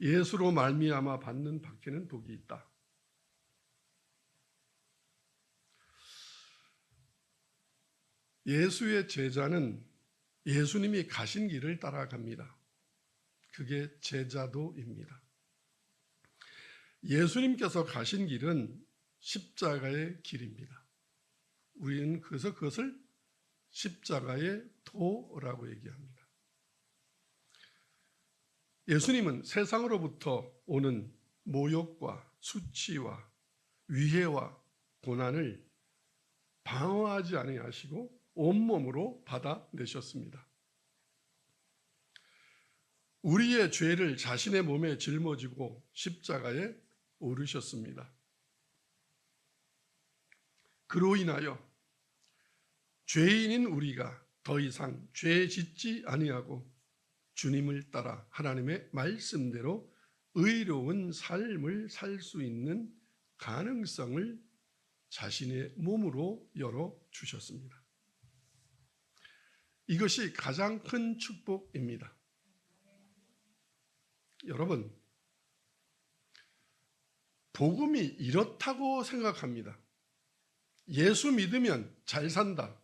예수로 말미암아 받는 박해는 복이 있다. 예수의 제자는 예수님이 가신 길을 따라갑니다. 그게 제자도입니다. 예수님께서 가신 길은 십자가의 길입니다. 우리는 그래서 그것을 십자가의 도라고 얘기합니다. 예수님은 세상으로부터 오는 모욕과 수치와 위해와 고난을 방어하지 아니하시고 온몸으로 받아내셨습니다. 우리의 죄를 자신의 몸에 짊어지고 십자가에 오르셨습니다. 그로 인하여 죄인인 우리가 더 이상 죄 짓지 아니하고 주님을 따라 하나님의 말씀대로 의로운 삶을 살 수 있는 가능성을 자신의 몸으로 열어주셨습니다. 이것이 가장 큰 축복입니다. 여러분, 복음이 이렇다고 생각합니다. 예수 믿으면 잘 산다.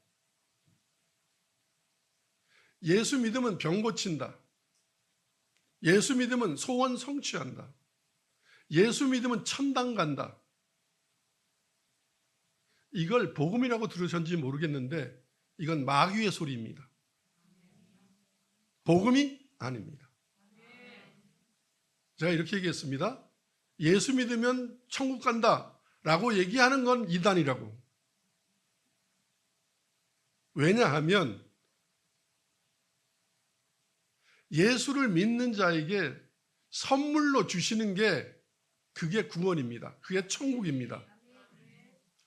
예수 믿으면 병 고친다. 예수 믿으면 소원 성취한다. 예수 믿으면 천당 간다. 이걸 복음이라고 들으셨는지 모르겠는데 이건 마귀의 소리입니다. 복음이 아닙니다. 제가 이렇게 얘기했습니다. 예수 믿으면 천국 간다 라고 얘기하는 건 이단이라고. 왜냐하면 예수를 믿는 자에게 선물로 주시는 게 그게 구원입니다. 그게 천국입니다.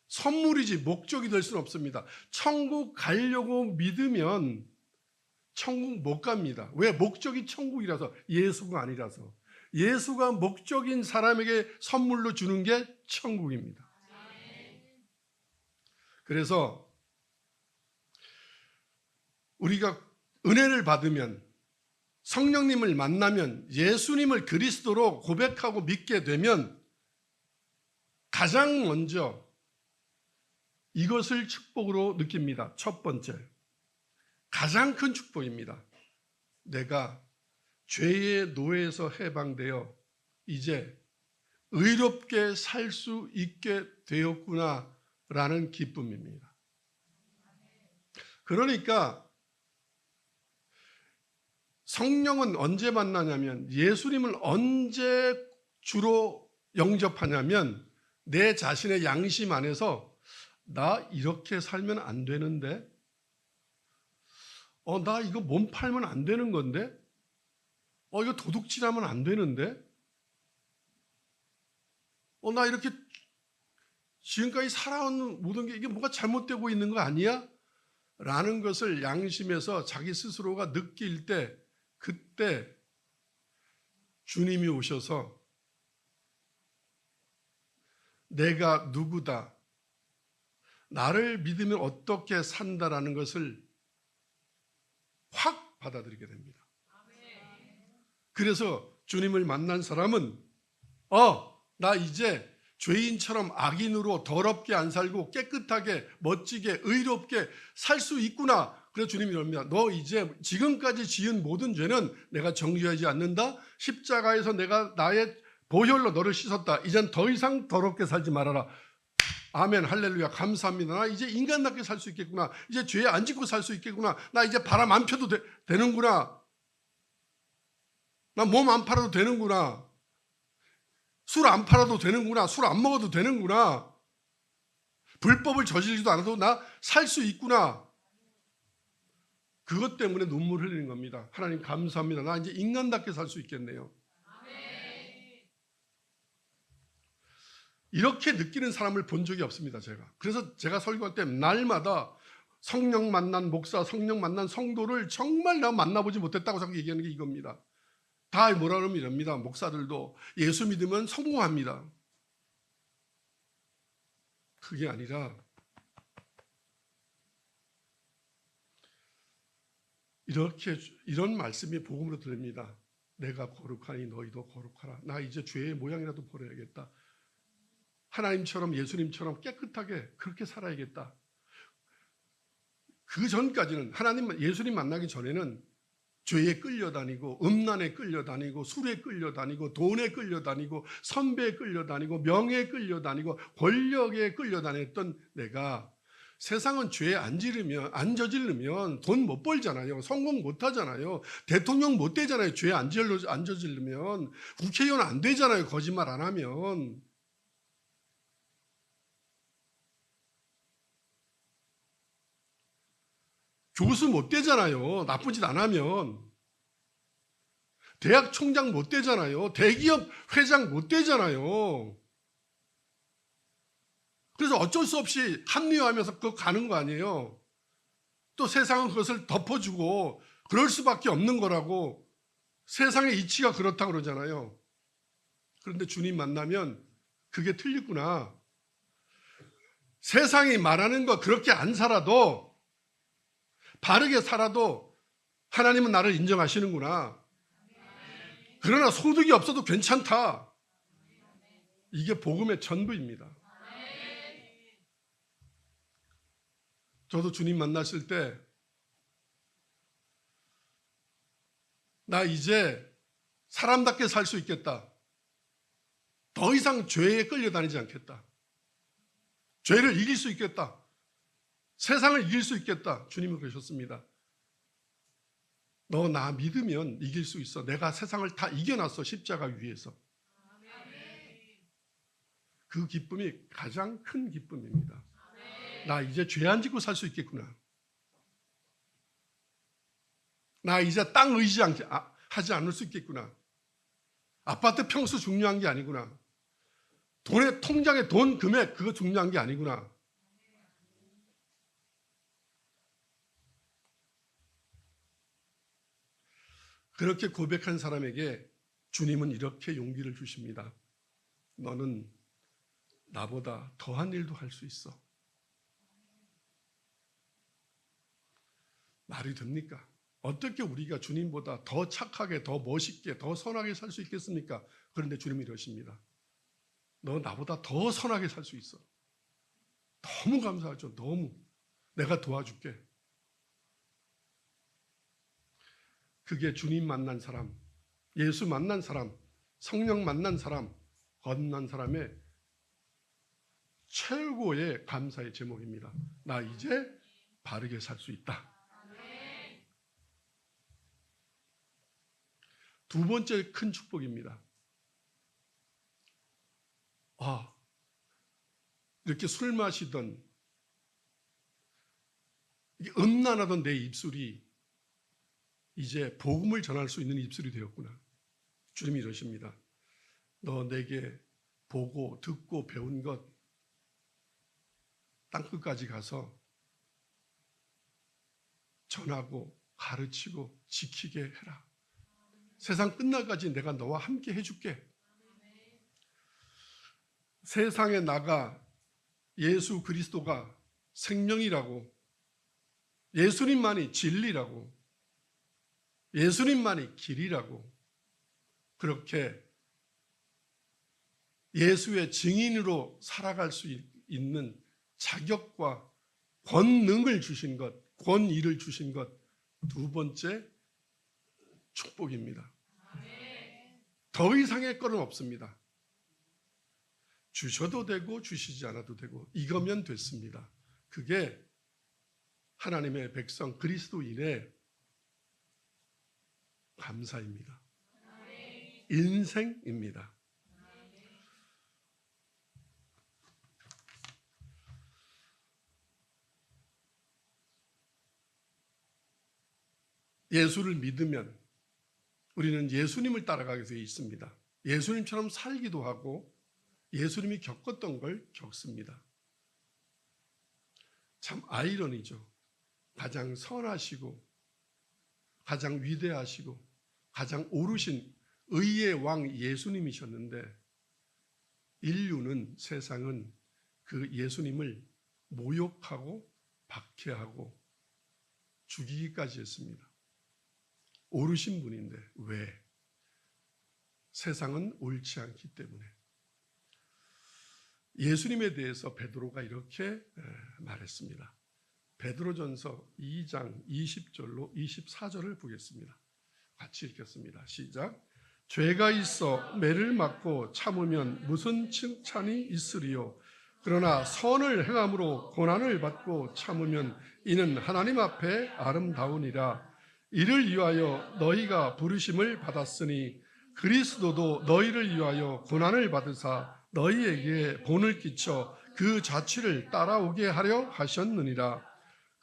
선물이지 목적이 될 수는 없습니다. 천국 가려고 믿으면 천국 못 갑니다. 왜? 목적이 천국이라서, 예수가 아니라서. 예수가 목적인 사람에게 선물로 주는 게 천국입니다. 그래서 우리가 은혜를 받으면, 성령님을 만나면, 예수님을 그리스도로 고백하고 믿게 되면 가장 먼저 이것을 축복으로 느낍니다. 첫 번째, 가장 큰 축복입니다. 내가 죄의 노예에서 해방되어 이제 의롭게 살 수 있게 되었구나 라는 기쁨입니다. 그러니까 성령은 언제 만나냐면, 예수님을 언제 주로 영접하냐면 내 자신의 양심 안에서 나 이렇게 살면 안 되는데, 나 이거 몸 팔면 안 되는 건데, 이거 도둑질하면 안 되는데, 나 이렇게 지금까지 살아온 모든 게 이게 뭔가 잘못되고 있는 거 아니야? 라는 것을 양심에서 자기 스스로가 느낄 때, 그때 주님이 오셔서 내가 누구다, 나를 믿으면 어떻게 산다라는 것을 확 받아들이게 됩니다. 그래서 주님을 만난 사람은 나 이제 죄인처럼 악인으로 더럽게 안 살고 깨끗하게 멋지게 의롭게 살 수 있구나. 그래서 주님이 이럽니다. 너 이제 지금까지 지은 모든 죄는 내가 정죄하지 않는다. 십자가에서 내가 나의 보혈로 너를 씻었다. 이젠 더 이상 더럽게 살지 말아라. 아멘, 할렐루야, 감사합니다. 나 이제 인간답게 살 수 있겠구나. 이제 죄에 안 짓고 살 수 있겠구나. 나 이제 바람 안 펴도 되는구나. 나 몸 안 팔아도 되는구나. 술 안 팔아도 되는구나. 술 안 먹어도 되는구나. 불법을 저지르지도 않아도 나 살 수 있구나. 그것 때문에 눈물 흘리는 겁니다. 하나님 감사합니다. 나 이제 인간답게 살 수 있겠네요. 이렇게 느끼는 사람을 본 적이 없습니다. 그래서 제가 설교할 때 날마다 성령 만난 목사, 성령 만난 성도를 정말 나 만나보지 못했다고 자꾸 얘기하는 게 이겁니다. 다 뭐라 그러면 이럽니다. 목사들도 예수 믿으면 성공합니다. 그게 아니라 이런 말씀이 복음으로 들립니다. 내가 거룩하니 너희도 거룩하라. 나 이제 죄의 모양이라도 버려야겠다. 하나님처럼 예수님처럼 깨끗하게 그렇게 살아야겠다. 그 전까지는 예수님 만나기 전에는 죄에 끌려다니고 음란에 끌려다니고 술에 끌려다니고 돈에 끌려다니고 선배에 끌려다니고 명예에 끌려다니고 권력에 끌려다녔던 내가 세상은 죄에 안 저지르면 돈 못 벌잖아요. 성공 못 하잖아요. 대통령 못 되잖아요. 죄에 안 저지르면 국회의원 안 되잖아요. 거짓말 안 하면. 교수 못 되잖아요. 나쁜 짓 안 하면. 대학 총장 못 되잖아요. 대기업 회장 못 되잖아요. 그래서 어쩔 수 없이 합리화하면서 그거 가는 거 아니에요. 또 세상은 그것을 덮어주고 그럴 수밖에 없는 거라고 세상의 이치가 그렇다고 그러잖아요. 그런데 주님 만나면 그게 틀리구나. 세상이 말하는 거 그렇게 안 살아도 바르게 살아도 하나님은 나를 인정하시는구나. 그러나 소득이 없어도 괜찮다. 이게 복음의 전부입니다. 저도 주님 만났을 때 나 이제 사람답게 살 수 있겠다. 더 이상 죄에 끌려다니지 않겠다. 죄를 이길 수 있겠다. 세상을 이길 수 있겠다. 주님은 그러셨습니다. 너 나 믿으면 이길 수 있어. 내가 세상을 다 이겨놨어. 십자가 위에서. 그 기쁨이 가장 큰 기쁨입니다. 나 이제 죄 안 짓고 살 수 있겠구나. 나 이제 땅 의지하지 않을 수 있겠구나. 아파트 평수 중요한 게 아니구나. 통장의 돈 금액 그거 중요한 게 아니구나. 그렇게 고백한 사람에게 주님은 이렇게 용기를 주십니다. 너는 나보다 더한 일도 할 수 있어. 말이 됩니까? 어떻게 우리가 주님보다 더 착하게, 더 멋있게, 더 선하게 살 수 있겠습니까? 그런데 주님이 이러십니다. 너 나보다 더 선하게 살 수 있어. 너무 감사하죠. 너무. 내가 도와줄게. 그게 주님 만난 사람, 예수 만난 사람, 성령 만난 사람, 거듭난 사람의 최고의 감사의 제목입니다. 나 이제 바르게 살 수 있다. 두 번째 큰 축복입니다. 이렇게 술 마시던 음란하던 내 입술이 이제 복음을 전할 수 있는 입술이 되었구나. 주님이 이러십니다. 너 내게 보고 듣고 배운 것 땅끝까지 가서 전하고 가르치고 지키게 해라. 세상 끝날까지 내가 너와 함께 해줄게. 세상에 나가 예수 그리스도가 생명이라고, 예수님만이 진리라고, 예수님만이 길이라고, 그렇게 예수의 증인으로 살아갈 수 있는 자격과 권능을 주신 것, 권위를 주신 것, 두 번째 축복입니다. 더 이상의 거는 없습니다. 주셔도 되고 주시지 않아도 되고 이거면 됐습니다. 그게 하나님의 백성 그리스도인의 감사입니다. 인생입니다. 예수를 믿으면 우리는 예수님을 따라가게 되어 있습니다. 예수님처럼 살기도 하고 예수님이 겪었던 걸 겪습니다. 참 아이러니죠. 가장 선하시고 가장 위대하시고 가장 오르신 의의 왕 예수님이셨는데 인류는, 세상은 그 예수님을 모욕하고 박해하고 죽이기까지 했습니다. 오르신 분인데 왜? 세상은 옳지 않기 때문에. 예수님에 대해서 베드로가 이렇게 말했습니다. 베드로전서 2장 20절로 24절을 보겠습니다. 같이 읽겠습니다. 시작. 죄가 있어 매를 맞고 참으면 무슨 칭찬이 있으리요. 그러나 선을 행함으로 고난을 받고 참으면 이는 하나님 앞에 아름다우니라. 이를 위하여 너희가 부르심을 받았으니 그리스도도 너희를 위하여 고난을 받으사 너희에게 본을 끼쳐 그 자취를 따라오게 하려 하셨느니라.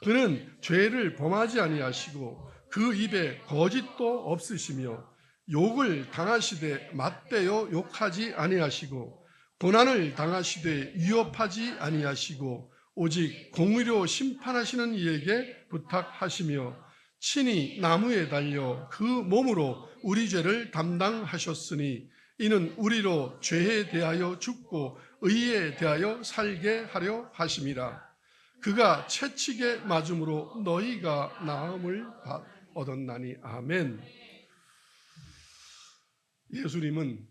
그는 죄를 범하지 아니하시고 그 입에 거짓도 없으시며 욕을 당하시되 맞대어 욕하지 아니하시고 고난을 당하시되 위협하지 아니하시고 오직 공의로 심판하시는 이에게 부탁하시며 친히 나무에 달려 그 몸으로 우리 죄를 담당하셨으니 이는 우리로 죄에 대하여 죽고 의에 대하여 살게 하려 하심이라. 그가 채찍에 맞음으로 너희가 나음을 얻었나니. 아멘. 예수님은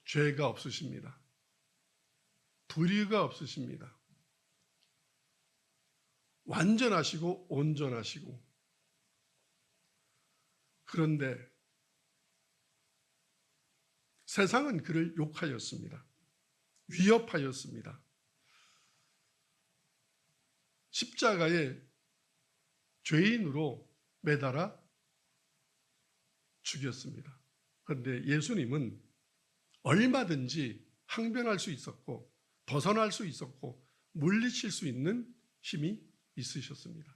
죄가 없으십니다. 불의가 없으십니다. 완전하시고 온전하시고. 그런데 세상은 그를 욕하였습니다. 위협하였습니다. 십자가에 죄인으로 매달아 죽였습니다. 그런데 예수님은 얼마든지 항변할 수 있었고 벗어날 수 있었고 물리칠 수 있는 힘이 있으셨습니다.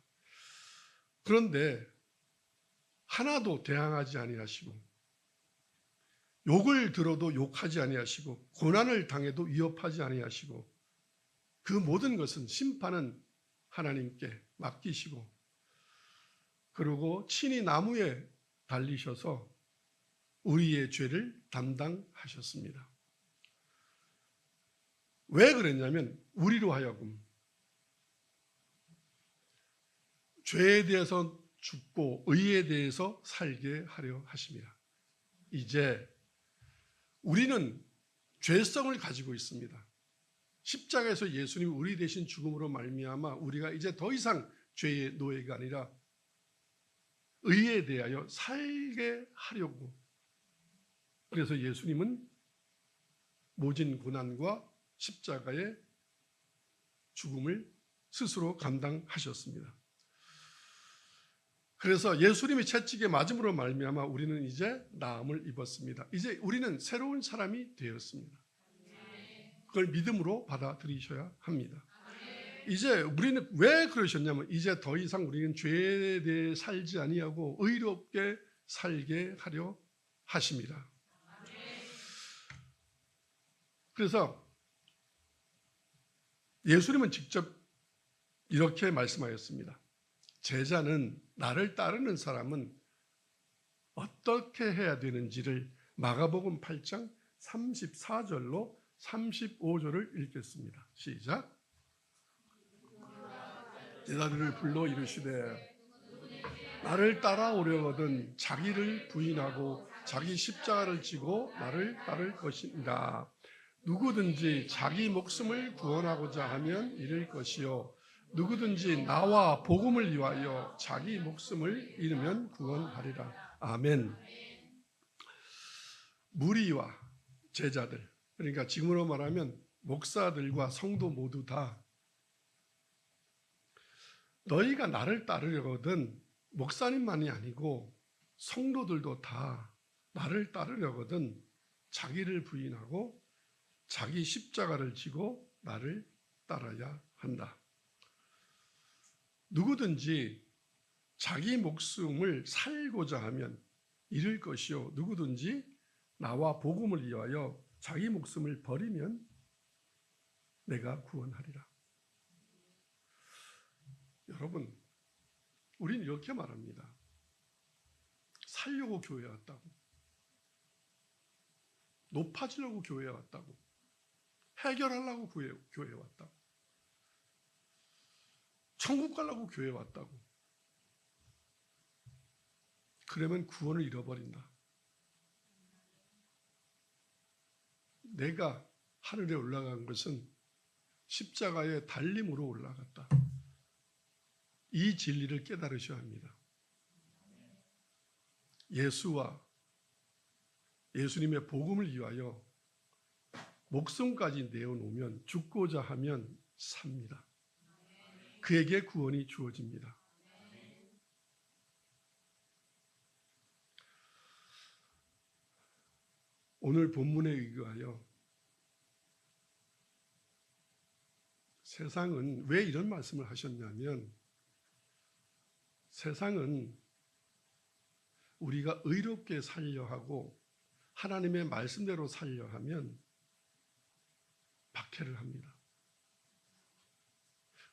그런데 하나도 대항하지 아니하시고 욕을 들어도 욕하지 아니하시고 고난을 당해도 위협하지 아니하시고 그 모든 것은 심판은 하나님께 맡기시고 그리고 친히 나무에 달리셔서 우리의 죄를 담당하셨습니다. 왜 그랬냐면 우리로 하여금 죄에 대해서 죽고 의에 대해서 살게 하려 하십니다. 이제 우리는 죄성을 가지고 있습니다. 십자가에서 예수님이 우리 대신 죽음으로 말미암아 우리가 이제 더 이상 죄의 노예가 아니라 의에 대하여 살게 하려고. 그래서 예수님은 모진 고난과 십자가의 죽음을 스스로 감당하셨습니다. 그래서 예수님이 채찍에 맞음으로 말미암아 우리는 이제 나음을 입었습니다. 이제 우리는 새로운 사람이 되었습니다. 그걸 믿음으로 받아들이셔야 합니다. 이제 우리는 왜 그러셨냐면 이제 더 이상 우리는 죄에 대해 살지 아니하고 의롭게 살게 하려 하십니다. 그래서 예수님은 직접 이렇게 말씀하였습니다. 제자는 나를 따르는 사람은 어떻게 해야 되는지를 마가복음 8장 34절로 35절을 읽겠습니다. 시작. 제자들을 불러 이르시되 나를 따라오려거든 자기를 부인하고 자기 십자가를 지고 나를 따를 것이니라. 누구든지 자기 목숨을 구원하고자 하면 잃을 것이요 누구든지 나와 복음을 위하여 자기 목숨을 잃으면 구원하리라. 아멘. 무리와 제자들, 그러니까 지금으로 말하면 목사들과 성도 모두 다 너희가 나를 따르려거든 목사님만이 아니고 성도들도 다 나를 따르려거든 자기를 부인하고 자기 십자가를 지고 나를 따라야 한다. 누구든지 자기 목숨을 살고자 하면 잃을 것이요 누구든지 나와 복음을 위하여 자기 목숨을 버리면 내가 구원하리라. 여러분, 우리는 이렇게 말합니다. 살려고 교회에 왔다고, 높아지려고 교회에 왔다고, 해결하려고 교회에 왔다고, 천국 가려고 교회에 왔다고. 그러면 구원을 잃어버린다. 내가 하늘에 올라간 것은 십자가의 달림으로 올라갔다. 이 진리를 깨달으셔야 합니다. 예수와 예수님의 복음을 위하여 목숨까지 내어놓으면, 죽고자 하면 삽니다. 그에게 구원이 주어집니다. 오늘 본문에 의거하여 세상은 왜 이런 말씀을 하셨냐면, 세상은 우리가 의롭게 살려 하고 하나님의 말씀대로 살려 하면 박해를 합니다.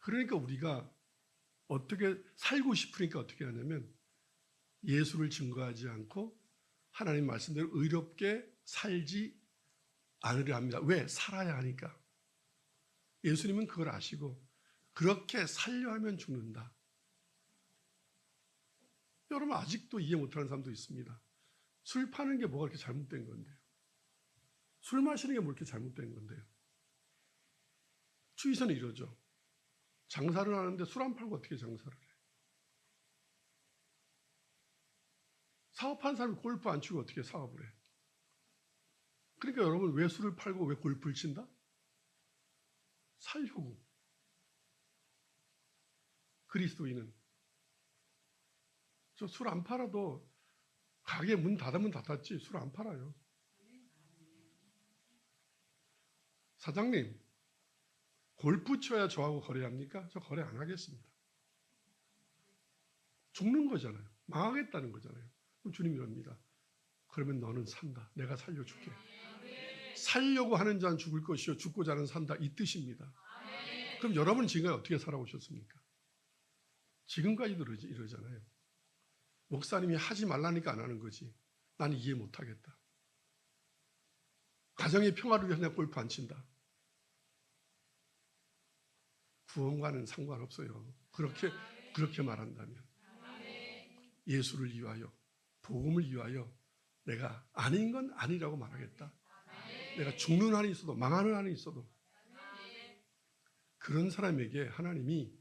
그러니까 우리가 어떻게 살고 싶으니까 어떻게 하냐면 예수를 증거하지 않고 하나님 말씀대로 의롭게 살지 않으려 합니다. 왜? 살아야 하니까. 예수님은 그걸 아시고 그렇게 살려 하면 죽는다. 여러분 아직도 이해 못하는 사람도 있습니다. 술 파는 게 뭐가 그렇게 잘못된 건데요? 술 마시는 게 뭐 이렇게 잘못된 건데요? 주의사는 이러죠. 장사를 하는데 술 안 팔고 어떻게 장사를 해? 사업하는 사람이 골프 안 치고 어떻게 사업을 해? 그러니까 여러분 왜 술을 팔고 왜 골프를 친다? 살려고. 그리스도인은 저 술 안 팔아도 가게 문 닫으면 닫았지 술 안 팔아요. 사장님, 골프 쳐야 저하고 거래합니까? 저 거래 안 하겠습니다. 죽는 거잖아요. 망하겠다는 거잖아요. 그럼 주님이 이럽니다. 그러면 너는 산다. 내가 살려줄게. 살려고 하는 자는 죽을 것이요 죽고자 하는 산다. 이 뜻입니다. 그럼 여러분은 지금까지 어떻게 살아오셨습니까? 지금까지도 이러잖아요. 목사님이 하지 말라니까 안 하는 거지. 나는 이해 못하겠다. 가정의 평화를 위해서 내가 골프 안 친다. 구원과는 상관없어요. 그렇게 말한다면 예수를 위하여, 복음을 위하여 내가 아닌 건 아니라고 말하겠다. 내가 죽는 한이 있어도 망하는 한이 있어도 그런 사람에게 하나님이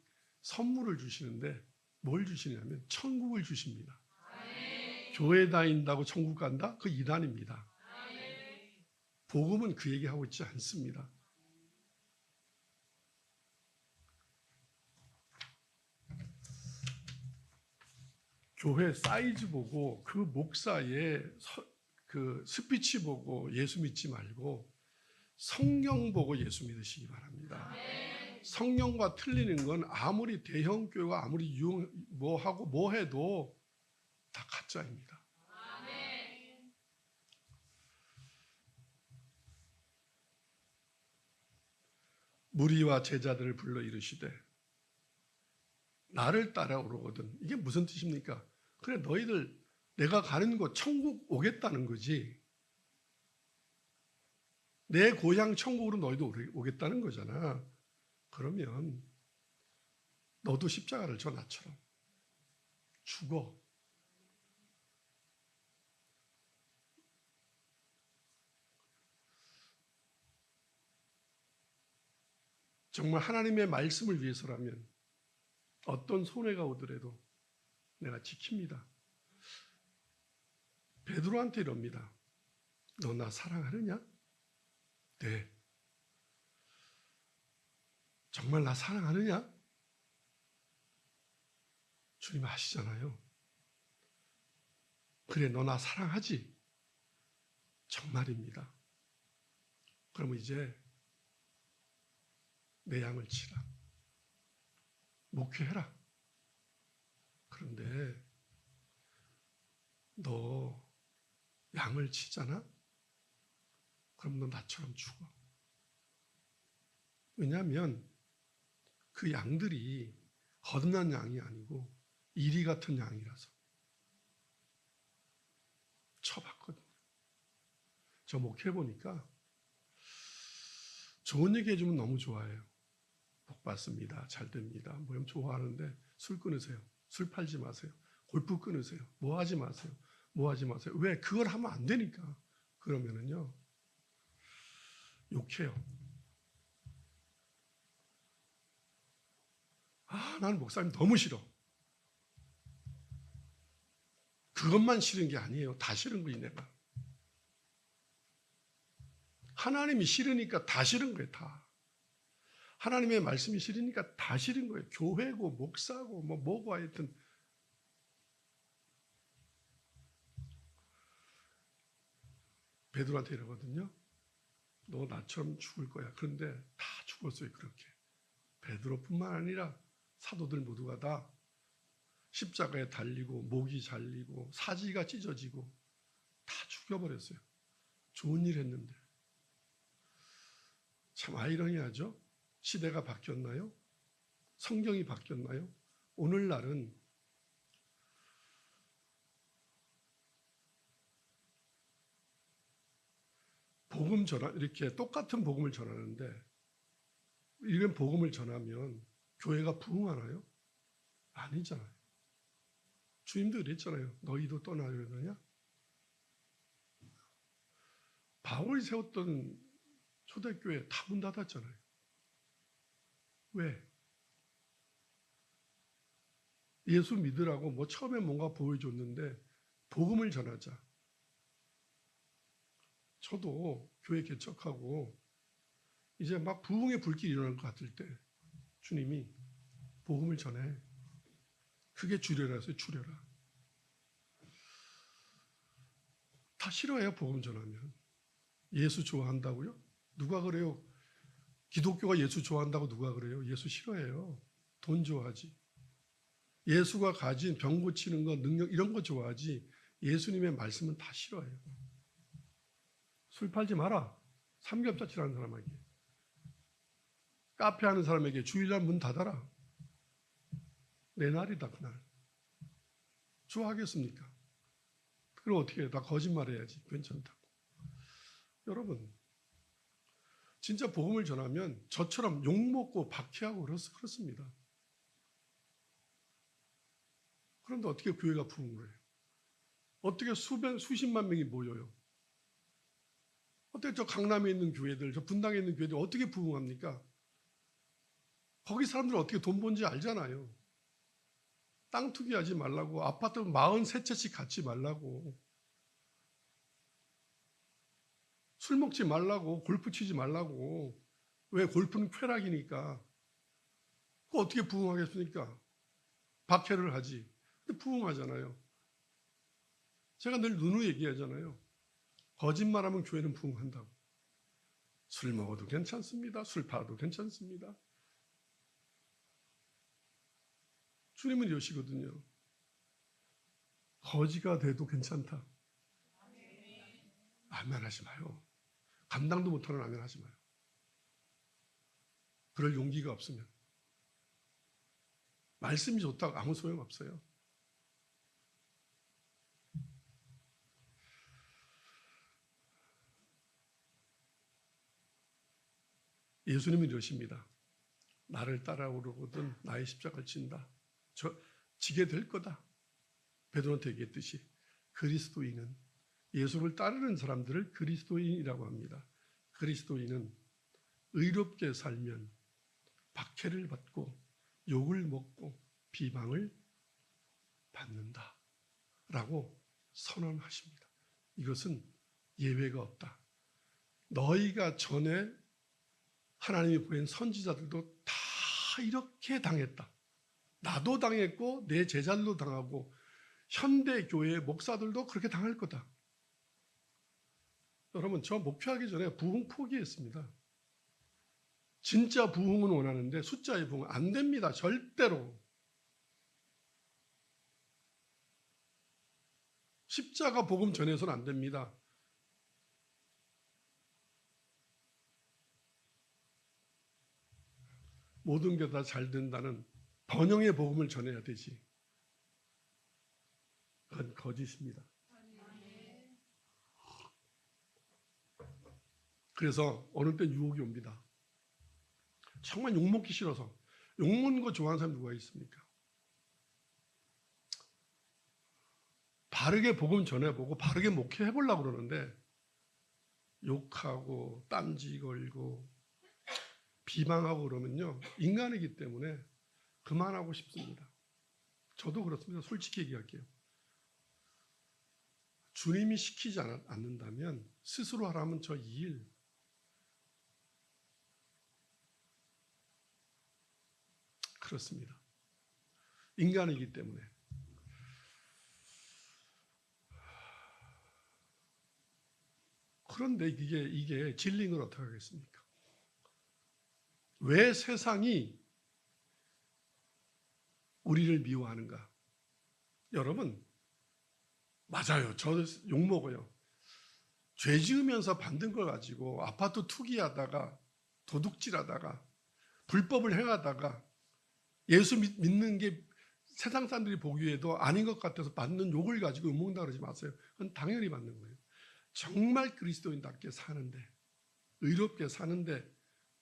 선물을 주시는데 뭘 주시냐면 천국을 주십니다. 교회 다닌다고 천국 간다? 그 이단입니다. 복음은 그 얘기하고 있지 않습니다. 교회 사이즈 보고 그 목사의 그 스피치 보고 예수 믿지 말고 성령 보고 예수 믿으시기 바랍니다. 성령과 틀리는 건 아무리 대형 교회가 아무리 뭐하고 뭐 해도 다 가짜입니다. 무리와 제자들을 불러 이르시되 나를 따라오거든. 이게 무슨 뜻입니까? 그래 너희들 내가 가는 곳 천국 오겠다는 거지. 내 고향 천국으로 너희도 오겠다는 거잖아. 그러면 너도 십자가를 져 나처럼 죽어. 정말 하나님의 말씀을 위해서라면 어떤 손해가 오더라도 내가 지킵니다. 베드로한테 이럽니다. 너 나 사랑하느냐? 네. 정말 나 사랑하느냐? 주님 아시잖아요. 그래 너 나 사랑하지? 정말입니다. 그러면 이제 내 양을 치라. 목회해라. 그런데 너 양을 치잖아? 그럼 너 나처럼 죽어. 왜냐하면 그 양들이 거듭난 양이 아니고 이리 같은 양이라서. 쳐봤거든요. 저 목회해보니까 좋은 얘기 해주면 너무 좋아해요. 복 받습니다. 잘 됩니다. 뭐 좋아하는데 술 끊으세요. 술 팔지 마세요. 골프 끊으세요. 뭐 하지 마세요. 뭐 하지 마세요. 왜? 그걸 하면 안 되니까. 그러면은요. 욕해요. 나는 목사님 너무 싫어. 그것만 싫은 게 아니에요. 다 싫은 거지 내가. 하나님이 싫으니까 다 싫은 거예요. 다. 하나님의 말씀이 싫으니까 다 싫은 거예요. 교회고 목사고 뭐고 하여튼. 베드로한테 이러거든요. 너 나처럼 죽을 거야. 그런데 다 죽었어요. 그렇게. 베드로뿐만 아니라 사도들 모두가 다 십자가에 달리고 목이 잘리고 사지가 찢어지고 다 죽여버렸어요. 좋은 일 했는데. 참 아이러니하죠? 시대가 바뀌었나요? 성경이 바뀌었나요? 오늘날은 복음 전하, 이렇게 똑같은 복음을 전하는데 이런 복음을 전하면 교회가 부흥하나요? 아니잖아요. 주님도 그랬잖아요. 너희도 떠나려느냐? 바울이 세웠던 초대교회 다 문 닫았잖아요. 왜? 예수 믿으라고 뭐 처음에 뭔가 보여줬는데 복음을 전하자. 저도 교회 개척하고 이제 막 부흥의 불길이 일어날 것 같을 때 주님이 복음을 전해. 그게 주려라서 주려라. 다 싫어해요. 복음 전하면. 예수 좋아한다고요? 누가 그래요? 기독교가 예수 좋아한다고 누가 그래요? 예수 싫어해요. 돈 좋아하지. 예수가 가진 병 고치는 거, 능력 이런 거 좋아하지. 예수님의 말씀은 다 싫어해요. 술 팔지 마라. 삼겹살집 하는 사람에게. 카페 하는 사람에게 주일날 문 닫아라. 내 날이다 그날. 좋아하겠습니까? 그럼 어떻게 해요? 나 거짓말해야지. 괜찮다고. 여러분 진짜 복음을 전하면 저처럼 욕먹고 박해하고 그렇습니다. 그런데 어떻게 교회가 부흥을 해요? 어떻게 수십만 명이 모여요? 어떻게 저 강남에 있는 교회들, 저 분당에 있는 교회들 어떻게 부흥합니까? 거기 사람들 어떻게 돈 번지 알잖아요. 땅 투기하지 말라고, 아파트 43채씩 갖지 말라고, 술 먹지 말라고, 골프 치지 말라고. 왜? 골프는 쾌락이니까. 그거 어떻게 부흥하겠습니까? 박해를 하지. 근데 부흥하잖아요. 제가 늘 누누이 얘기하잖아요. 거짓말하면 교회는 부흥한다고. 술 먹어도 괜찮습니다. 술 팔아도 괜찮습니다. 주님은 이러시거든요. 거지가 돼도 괜찮다. 아멘 하지 마요. 감당도 못하는 아멘 하지 마요. 그럴 용기가 없으면. 말씀이 좋다고 아무 소용없어요. 예수님은 이러십니다. 나를 따라오려거든 나의 십자가를 진다. 지게 될 거다. 베드로한테 얘기했듯이 그리스도인은 예수를 따르는 사람들을 그리스도인이라고 합니다. 그리스도인은 의롭게 살면 박해를 받고 욕을 먹고 비방을 받는다 라고 선언하십니다. 이것은 예외가 없다. 너희가 전에 하나님이 보낸 선지자들도 다 이렇게 당했다. 나도 당했고 내 제자들도 당하고 현대교회 목사들도 그렇게 당할 거다. 여러분 저 목표하기 전에 부흥 포기했습니다. 진짜 부흥은 원하는데 숫자의 부흥은 안 됩니다. 절대로. 십자가 복음 전해서는 안 됩니다. 모든 게 다 잘 된다는 번영의 복음을 전해야 되지. 그건 거짓입니다. 그래서 어느 때 유혹이 옵니다. 정말 욕먹기 싫어서. 욕먹는 거 좋아하는 사람 누가 있습니까? 바르게 복음 전해보고 바르게 목회해보려고 그러는데 욕하고 딴지 걸고 비방하고 그러면요, 인간이기 때문에 그만하고 싶습니다. 저도 그렇습니다. 솔직히 얘기할게요. 주님이 시키지 않는다면 스스로 하라면 저 이 일 그렇습니다. 인간이기 때문에. 그런데 이게 진리인 걸 어떻게 하겠습니까? 왜 세상이 우리를 미워하는가? 여러분, 맞아요. 저 욕먹어요. 죄 지으면서 받는 걸 가지고 아파트 투기하다가 도둑질하다가 불법을 행하다가 예수 믿는 게 세상 사람들이 보기에도 아닌 것 같아서 받는 욕을 가지고 욕먹는다 그러지 마세요. 그건 당연히 받는 거예요. 정말 그리스도인답게 사는데, 의롭게 사는데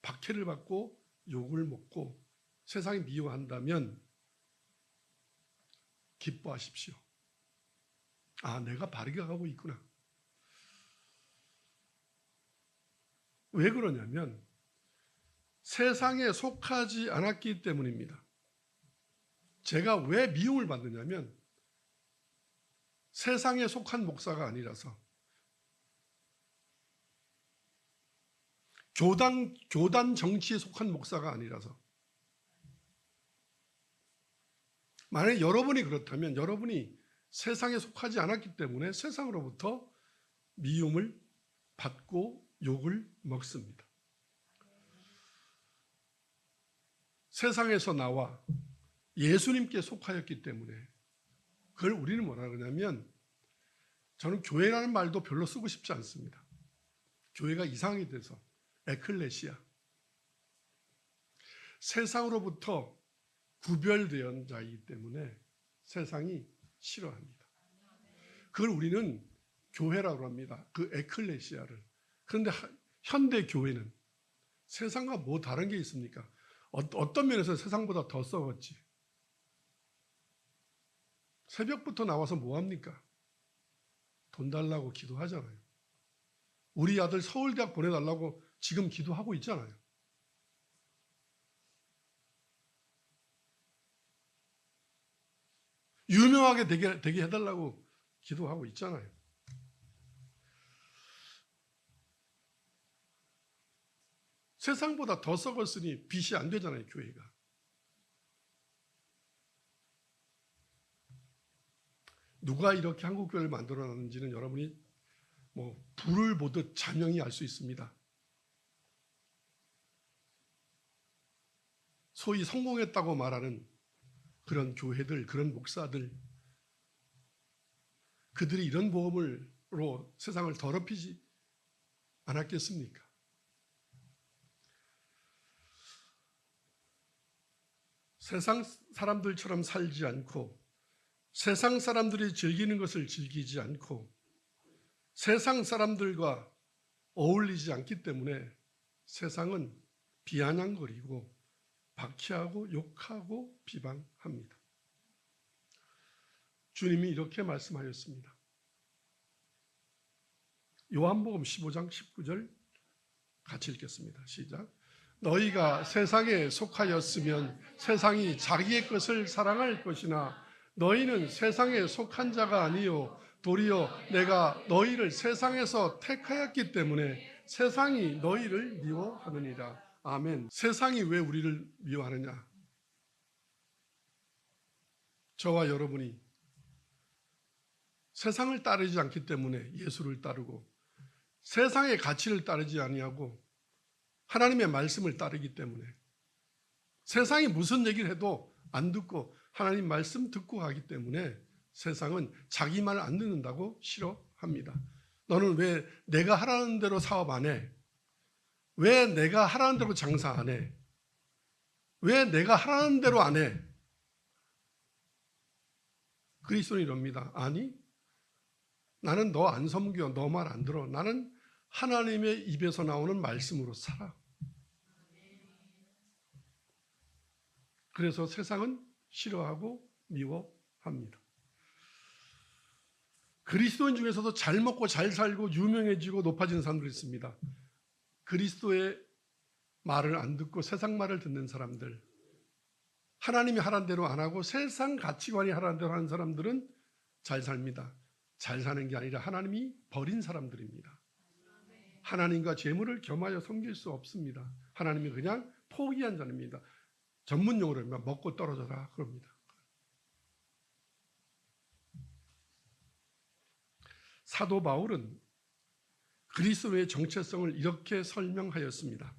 박해를 받고 욕을 먹고 세상이 미워한다면 기뻐하십시오. 아, 내가 바르게 가고 있구나. 왜 그러냐면 세상에 속하지 않았기 때문입니다. 제가 왜 미움을 받느냐면 세상에 속한 목사가 아니라서, 교단 정치에 속한 목사가 아니라서. 만약에 여러분이 그렇다면 여러분이 세상에 속하지 않았기 때문에 세상으로부터 미움을 받고 욕을 먹습니다. 세상에서 나와 예수님께 속하였기 때문에 그걸 우리는 뭐라 그러냐면, 저는 교회라는 말도 별로 쓰고 싶지 않습니다. 교회가 이상이 돼서 에클레시아, 세상으로부터 구별된 자이기 때문에 세상이 싫어합니다. 그걸 우리는 교회라고 합니다. 그 에클레시아를. 그런데 현대 교회는 세상과 뭐 다른 게 있습니까? 어떤 면에서 세상보다 더 썩었지. 새벽부터 나와서 뭐 합니까? 돈 달라고 기도하잖아요. 우리 아들 서울대학 보내달라고 지금 기도하고 있잖아요. 유명하게 되게 해달라고 기도하고 있잖아요. 세상보다 더 썩었으니 빛이 안 되잖아요, 교회가. 누가 이렇게 한국교회를 만들어놨는지는 여러분이 불을 보듯 자명히 알 수 있습니다. 소위 성공했다고 말하는 그런 교회들, 그런 목사들, 그들이 이런 모험으로 세상을 더럽히지 않았겠습니까? 세상 사람들처럼 살지 않고 세상 사람들이 즐기는 것을 즐기지 않고 세상 사람들과 어울리지 않기 때문에 세상은 비아냥거리고 박해하고 욕하고 비방합니다. 주님이 이렇게 말씀하셨습니다. 요한복음 15장 19절 같이 읽겠습니다. 시작. 너희가 세상에 속하였으면 세상이 자기의 것을 사랑할 것이나 너희는 세상에 속한 자가 아니요 도리어 내가 너희를 세상에서 택하였기 때문에 세상이 너희를 미워하느니라. 아멘. 세상이 왜 우리를 미워하느냐? 저와 여러분이 세상을 따르지 않기 때문에 예수를 따르고 세상의 가치를 따르지 아니하고 하나님의 말씀을 따르기 때문에 세상이 무슨 얘기를 해도 안 듣고 하나님 말씀 듣고 가기 때문에 세상은 자기 말 안 듣는다고 싫어합니다. 너는 왜 내가 하라는 대로 사업 안 해? 왜 내가 하라는 대로 장사 안 해? 왜 내가 하라는 대로 안 해? 그리스도는 이럽니다. 아니, 나는 너 안 섬겨, 너 말 안 들어. 나는 하나님의 입에서 나오는 말씀으로 살아. 그래서 세상은 싫어하고 미워합니다. 그리스도인 중에서도 잘 먹고 잘 살고 유명해지고 높아지는 사람들이 있습니다. 그리스도의 말을 안 듣고 세상 말을 듣는 사람들, 하나님이 하라는 대로 안 하고 세상 가치관이 하라는 대로 하는 사람들은 잘 삽니다. 잘 사는 게 아니라 하나님이 버린 사람들입니다. 하나님과 재물을 겸하여 섬길 수 없습니다. 하나님이 그냥 포기한 자입니다. 전문용어로 먹고 떨어져라 그럽니다. 사도 바울은 그리스도의 정체성을 이렇게 설명하였습니다.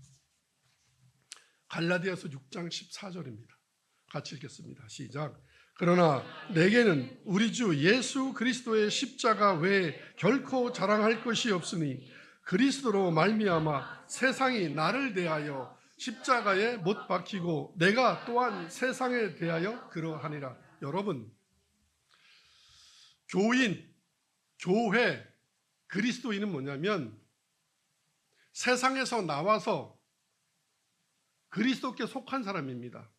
갈라디아서 6장 14절입니다. 같이 읽겠습니다. 시작. 그러나 내게는 우리 주 예수 그리스도의 십자가 외에 결코 자랑할 것이 없으니 그리스도로 말미암아 세상이 나를 대하여 십자가에 못 박히고 내가 또한 세상에 대하여 그러하니라. 여러분, 교인, 교회, 그리스도인은 뭐냐면 세상에서 나와서 그리스도께 속한 사람입니다.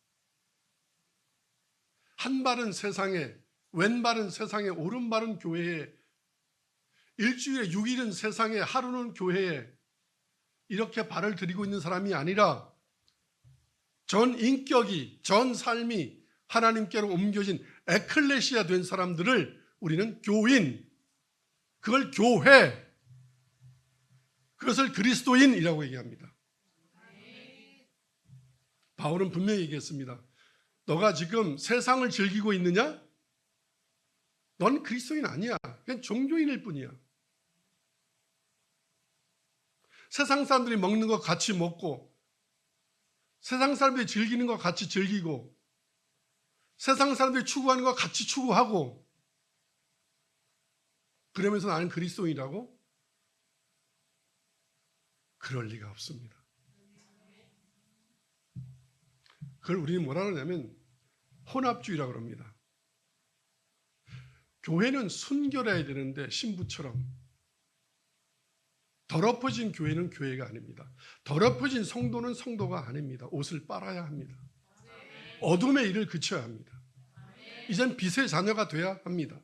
한 발은 세상에, 왼발은 세상에, 오른발은 교회에, 일주일에 6일은 세상에, 하루는 교회에 이렇게 발을 들이고 있는 사람이 아니라 전 인격이, 전 삶이 하나님께로 옮겨진 에클레시아 된 사람들을 우리는 교인, 그걸 교회, 그것을 그리스도인이라고 얘기합니다. 바울은 분명히 얘기했습니다. 너가 지금 세상을 즐기고 있느냐? 넌 그리스도인 아니야. 그냥 종교인일 뿐이야. 세상 사람들이 먹는 거 같이 먹고, 세상 사람들이 즐기는 거 같이 즐기고, 세상 사람들이 추구하는 거 같이 추구하고, 그러면서 나는 그리스도인이라고? 그럴 리가 없습니다. 그걸 우리는 뭐라 그러냐면 혼합주의라고 합니다. 교회는 순결해야 되는데 신부처럼 더럽어진 교회는 교회가 아닙니다. 더럽어진 성도는 성도가 아닙니다. 옷을 빨아야 합니다. 어둠의 일을 그쳐야 합니다. 이젠 빛의 자녀가 돼야 합니다.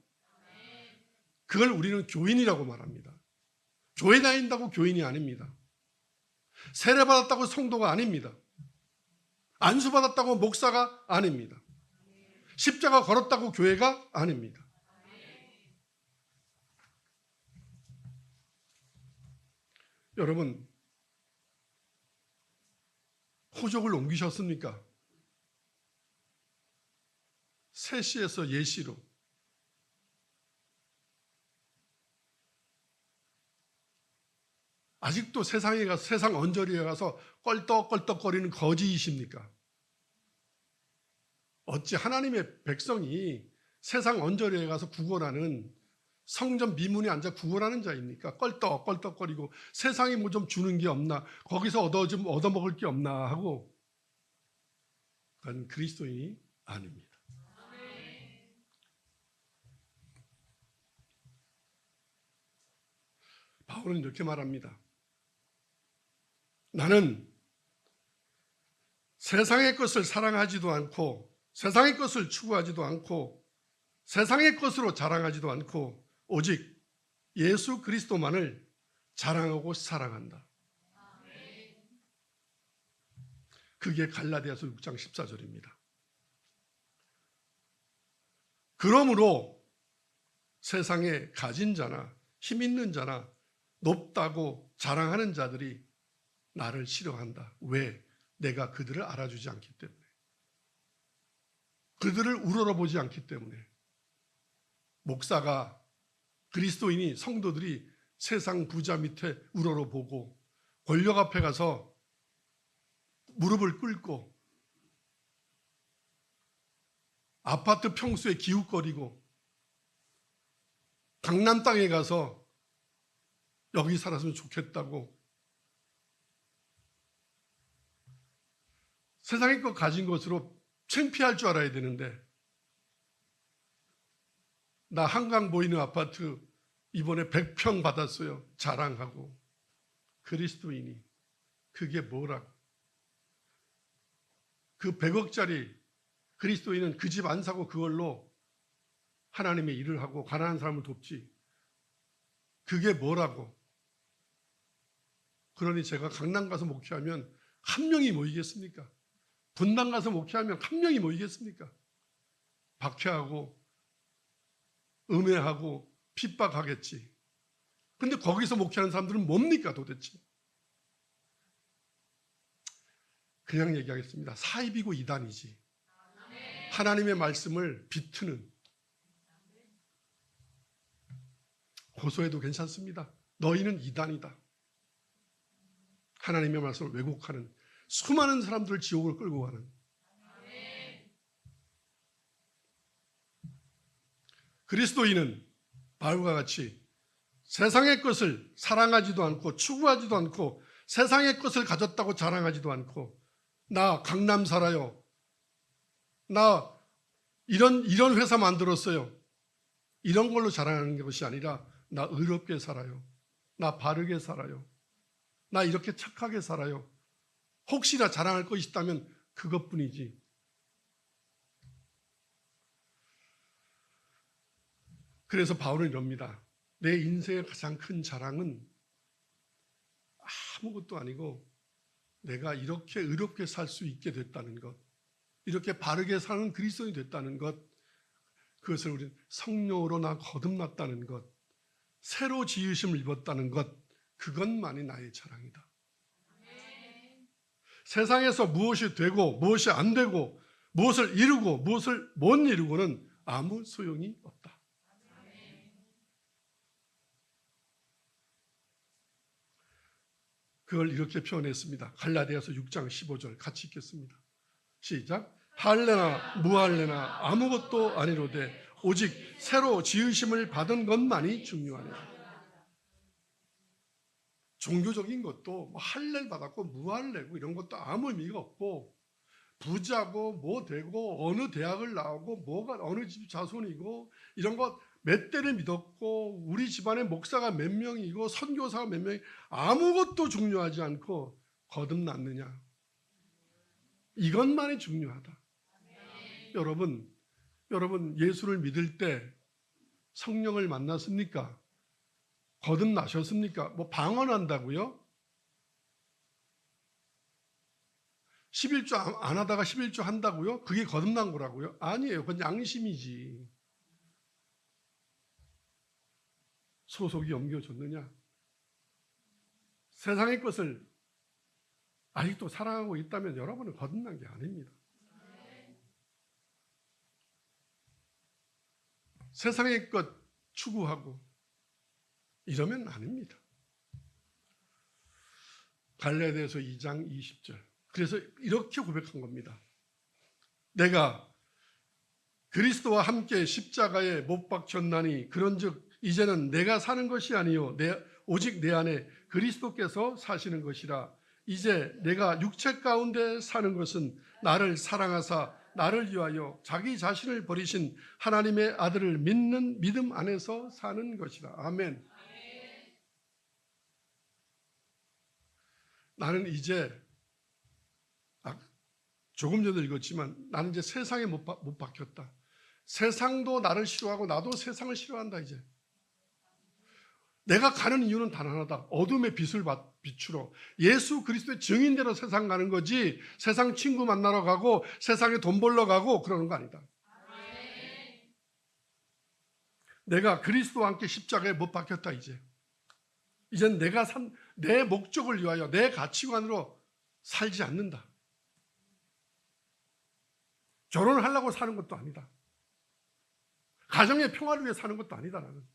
그걸 우리는 교인이라고 말합니다. 교회 다닌다고 교인이 아닙니다. 세례받았다고 성도가 아닙니다. 안수받았다고 목사가 아닙니다. 십자가 걸었다고 교회가 아닙니다. 여러분, 호적을 옮기셨습니까? 세시에서 예시로. 아직도 세상에 가서, 세상 언저리에 가서 껄떡껄떡거리는 거지이십니까? 어찌 하나님의 백성이 세상 언저리에 가서 구걸하는, 성전 미문에 앉아 구걸하는 자입니까? 껄떡껄떡거리고 세상이 뭐 좀 주는 게 없나, 거기서 좀 얻어먹을 게 없나 하고. 그건 그리스도인이 아닙니다. 바울은 이렇게 말합니다. 나는 세상의 것을 사랑하지도 않고 세상의 것을 추구하지도 않고 세상의 것으로 자랑하지도 않고 오직 예수 그리스도만을 자랑하고 사랑한다. 그게 갈라디아서 6장 14절입니다. 그러므로 세상에 가진 자나 힘 있는 자나 높다고 자랑하는 자들이 나를 싫어한다. 왜? 내가 그들을 알아주지 않기 때문에. 그들을 우러러보지 않기 때문에. 목사가, 그리스도인이, 성도들이 세상 부자 밑에 우러러보고 권력 앞에 가서 무릎을 꿇고 아파트 평수에 기웃거리고 강남 땅에 가서 여기 살았으면 좋겠다고 세상의 것 가진 것으로 창피할 줄 알아야 되는데, 나 한강 보이는 아파트 이번에 100평 받았어요. 자랑하고. 그리스도인이 그게 뭐라고? 그 100억짜리 그리스도인은 그 집 안 사고 그걸로 하나님의 일을 하고 가난한 사람을 돕지. 그게 뭐라고? 그러니 제가 강남 가서 목회하면 한 명이 모이겠습니까? 분당 가서 목회하면 한 명이 모이겠습니까? 박해하고 음해하고 핍박하겠지. 근데 거기서 목회하는 사람들은 뭡니까 도대체? 그냥 얘기하겠습니다. 사입이고 이단이지. 하나님의 말씀을 비트는, 고소해도 괜찮습니다. 너희는 이단이다. 하나님의 말씀을 왜곡하는 수많은 사람들을 지옥을 끌고 가는. 그리스도인은 바울과 같이 세상의 것을 사랑하지도 않고 추구하지도 않고 세상의 것을 가졌다고 자랑하지도 않고 나 강남 살아요. 나 이런 회사 만들었어요. 이런 걸로 자랑하는 것이 아니라 나 의롭게 살아요. 나 바르게 살아요. 나 이렇게 착하게 살아요. 혹시나 자랑할 것이 있다면 그것뿐이지. 그래서 바울은 이럽니다. 내 인생의 가장 큰 자랑은 아무것도 아니고 내가 이렇게 의롭게 살 수 있게 됐다는 것, 이렇게 바르게 사는 그리스도인이 됐다는 것, 그것을 우리는 성령으로 나 거듭났다는 것, 새로 지으심을 입었다는 것, 그것만이 나의 자랑이다. 세상에서 무엇이 되고 무엇이 안 되고 무엇을 이루고 무엇을 못 이루고는 아무 소용이 없다. 그걸 이렇게 표현했습니다. 갈라디아서 6장 15절 같이 읽겠습니다. 시작. 할래나 무할래나 아무것도 아니로되 오직 새로 지으심을 받은 것만이 중요하니라. 종교적인 것도 뭐 할례를 받았고 무할례고 이런 것도 아무 의미가 없고, 부자고 뭐 되고 어느 대학을 나오고 뭐가 어느 집 자손이고 이런 것 몇 대를 믿었고 우리 집안에 목사가 몇 명이고 선교사가 몇 명이, 아무것도 중요하지 않고 거듭났느냐, 이것만이 중요하다. 여러분 예수를 믿을 때 성령을 만났습니까? 거듭나셨습니까? 뭐 방언한다고요? 11조 안 하다가 11조 한다고요? 그게 거듭난 거라고요? 아니에요. 그건 양심이지. 소속이 옮겨졌느냐? 세상의 것을 아직도 사랑하고 있다면 여러분은 거듭난 게 아닙니다. 세상의 것 추구하고 이러면 아닙니다. 갈라디아서 2장 20절. 그래서 이렇게 고백한 겁니다. 내가 그리스도와 함께 십자가에 못 박혔나니 그런즉 이제는 내가 사는 것이 아니요 오직 내 안에 그리스도께서 사시는 것이라. 이제 내가 육체 가운데 사는 것은 나를 사랑하사 나를 위하여 자기 자신을 버리신 하나님의 아들을 믿는 믿음 안에서 사는 것이라. 아멘. 나는 이제 조금 전에 읽었지만 나는 이제 세상에 못 박혔다. 세상도 나를 싫어하고 나도 세상을 싫어한다. 이제 내가 가는 이유는 단 하나다. 어둠의 빛을 비추러 예수 그리스도의 증인대로 세상 가는 거지, 세상 친구 만나러 가고 세상에 돈 벌러 가고 그러는 거 아니다. 내가 그리스도와 함께 십자가에 못 박혔다. 이젠 내가 내 목적을 위하여 내 가치관으로 살지 않는다. 결혼을 하려고 사는 것도 아니다. 가정의 평화를 위해 사는 것도 아니다. 나는